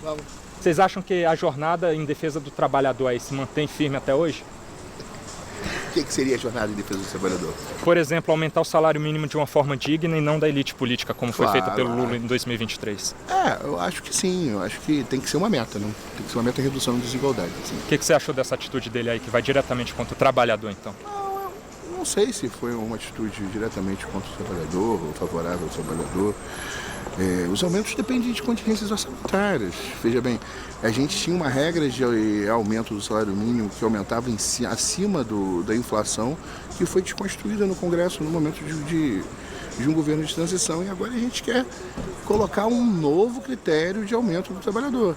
Vamos. Vocês acham que a jornada em defesa do trabalhador aí se mantém firme até hoje? O que seria a jornada em defesa do trabalhador? Por exemplo, aumentar o salário mínimo de uma forma digna e não da elite política, como foi feita pelo Lula em 2023. Eu acho que sim. Eu acho que tem que ser uma meta, né? Tem que ser uma meta de redução de desigualdade. Assim. O que você achou dessa atitude dele aí, que vai diretamente contra o trabalhador, então? Não sei se foi uma atitude diretamente contra o trabalhador ou favorável ao trabalhador. Os aumentos dependem de contingências orçamentárias. Veja bem, a gente tinha uma regra de aumento do salário mínimo que aumentava acima da inflação, que foi desconstruída no Congresso no momento de um governo de transição, e agora a gente quer colocar um novo critério de aumento do trabalhador.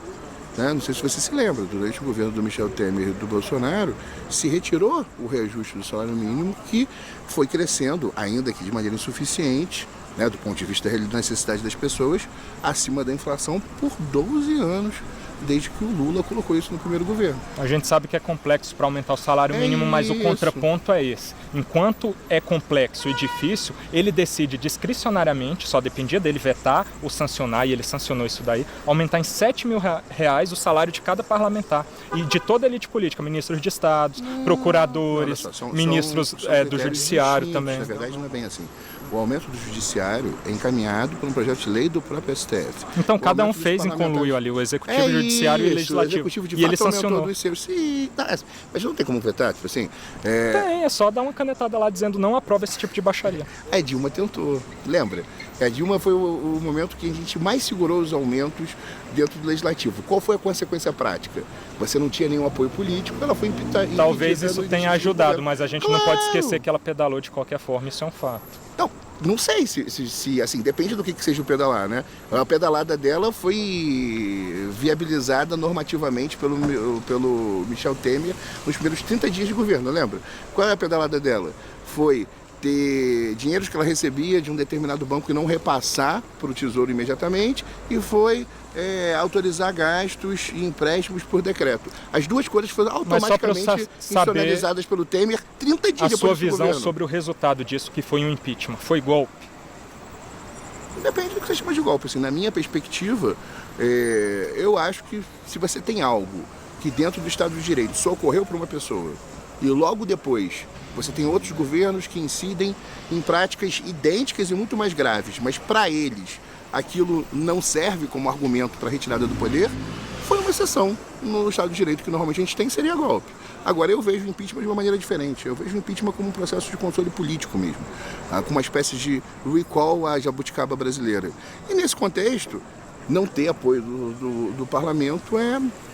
Não sei se você se lembra, durante o governo do Michel Temer e do Bolsonaro, se retirou o reajuste do salário mínimo, que foi crescendo, ainda que de maneira insuficiente, do ponto de vista da necessidade das pessoas, acima da inflação por 12 anos, desde que o Lula colocou isso no primeiro governo. A gente sabe que é complexo para aumentar o salário mínimo, mas o contraponto é esse. Enquanto é complexo e difícil, ele decide discricionariamente, só dependia dele vetar ou sancionar, e ele sancionou isso daí, aumentar em R$7 mil o salário de cada parlamentar. E de toda a elite política, ministros de estados, procuradores, ministros do judiciário também. Na verdade, não é bem assim. O aumento do judiciário é encaminhado por um projeto de lei do próprio STF. Então, cada um fez em conluio ali, o executivo, o judiciário e o legislativo. O executivo de e ele fato sancionou. Sim, mas não tem como vetar, tipo assim. Tem, é só dar uma canetada lá dizendo não aprova esse tipo de baixaria. A Dilma tentou, lembra? A Dilma foi o momento que a gente mais segurou os aumentos dentro do legislativo. Qual foi a consequência prática? Você não tinha nenhum apoio político, ela foi impedida. Talvez isso tenha ajudado, mas a gente não pode esquecer que ela pedalou de qualquer forma, isso é um fato. Não sei se assim, depende do que seja o pedalar, né? A pedalada dela foi viabilizada normativamente pelo Michel Temer nos primeiros 30 dias de governo, lembra? Qual é a pedalada dela? Foi ter dinheiros que ela recebia de um determinado banco e não repassar para o Tesouro imediatamente, e foi autorizar gastos e empréstimos por decreto. As duas coisas foram automaticamente institucionalizadas pelo Temer 30 dias depois do governo. A sua visão sobre o resultado disso, que foi um impeachment, foi golpe? Depende do que você chama de golpe. Assim, na minha perspectiva, eu acho que se você tem algo que dentro do Estado de Direito só ocorreu para uma pessoa e logo depois você tem outros governos que incidem em práticas idênticas e muito mais graves, mas para eles aquilo não serve como argumento para a retirada do poder, foi uma exceção no Estado de Direito que normalmente a gente tem, seria golpe. Agora, eu vejo o impeachment de uma maneira diferente. Eu vejo o impeachment como um processo de controle político mesmo, com uma espécie de recall à jabuticaba brasileira. E nesse contexto, não ter apoio do parlamento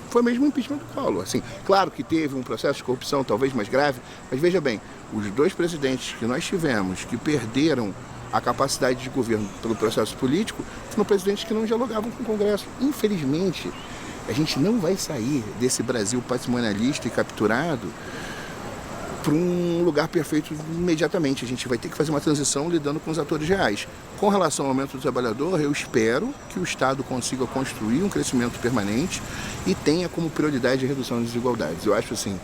foi mesmo o impeachment do Collor. Assim, claro que teve um processo de corrupção talvez mais grave, mas veja bem, os dois presidentes que nós tivemos que perderam a capacidade de governo pelo processo político foram presidentes que não dialogavam com o Congresso. Infelizmente, a gente não vai sair desse Brasil patrimonialista e capturado para um lugar perfeito imediatamente. A gente vai ter que fazer uma transição lidando com os atores reais. Com relação ao aumento do trabalhador, eu espero que o Estado consiga construir um crescimento permanente e tenha como prioridade a redução das desigualdades. Eu acho assim,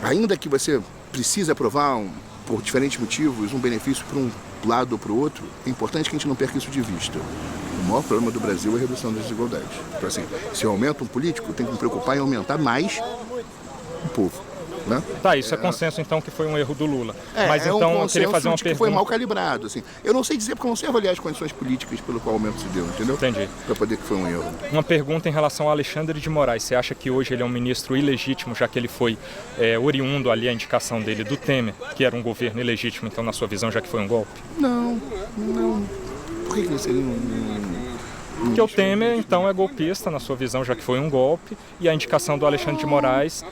ainda que você precise aprovar, por diferentes motivos, um benefício para um lado ou para o outro, é importante que a gente não perca isso de vista. O maior problema do Brasil é a redução das desigualdades. Então, assim, se aumenta um político, tem que me preocupar em aumentar mais o povo. Né? Tá, isso é consenso então que foi um erro do Lula. Mas então um eu queria fazer uma pergunta. Foi mal calibrado, assim. Eu não sei dizer porque eu não sei avaliar as condições políticas pelo qual o aumento se deu, entendeu? Entendi. Para poder que foi um erro. Uma pergunta em relação ao Alexandre de Moraes. Você acha que hoje ele é um ministro ilegítimo, já que ele foi oriundo ali a indicação dele do Temer, que era um governo ilegítimo, então na sua visão, já que foi um golpe? Não. Por que ele seria Porque o Temer, então, é golpista, na sua visão, já que foi um golpe, e a indicação do Alexandre de Moraes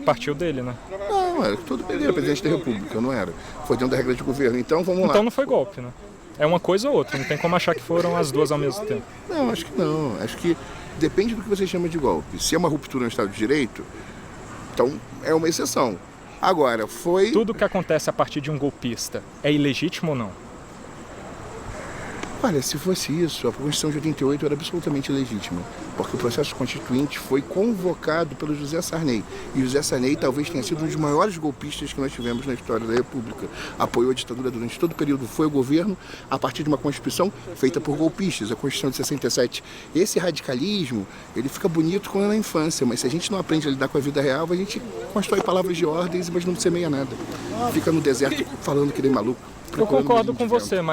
partiu dele, né? Não, era todo ele era presidente da República, não era. Foi dentro da regra de governo, então vamos lá. Então não foi golpe, né? É uma coisa ou outra, não tem como achar que foram as duas ao mesmo tempo. Não, acho que não. Acho que depende do que você chama de golpe. Se é uma ruptura no Estado de Direito, então é uma exceção. Agora, foi... Tudo que acontece a partir de um golpista é ilegítimo ou não? Olha, se fosse isso, a Constituição de 88 era absolutamente legítima, porque o processo constituinte foi convocado pelo José Sarney. E José Sarney talvez tenha sido um dos maiores golpistas que nós tivemos na história da República. Apoiou a ditadura durante todo o período, foi o governo a partir de uma Constituição feita por golpistas, a Constituição de 67. Esse radicalismo, ele fica bonito quando é na infância, mas se a gente não aprende a lidar com a vida real, a gente constrói palavras de ordens, mas não semeia nada. Fica no deserto falando que nem maluco. Eu concordo com você, mas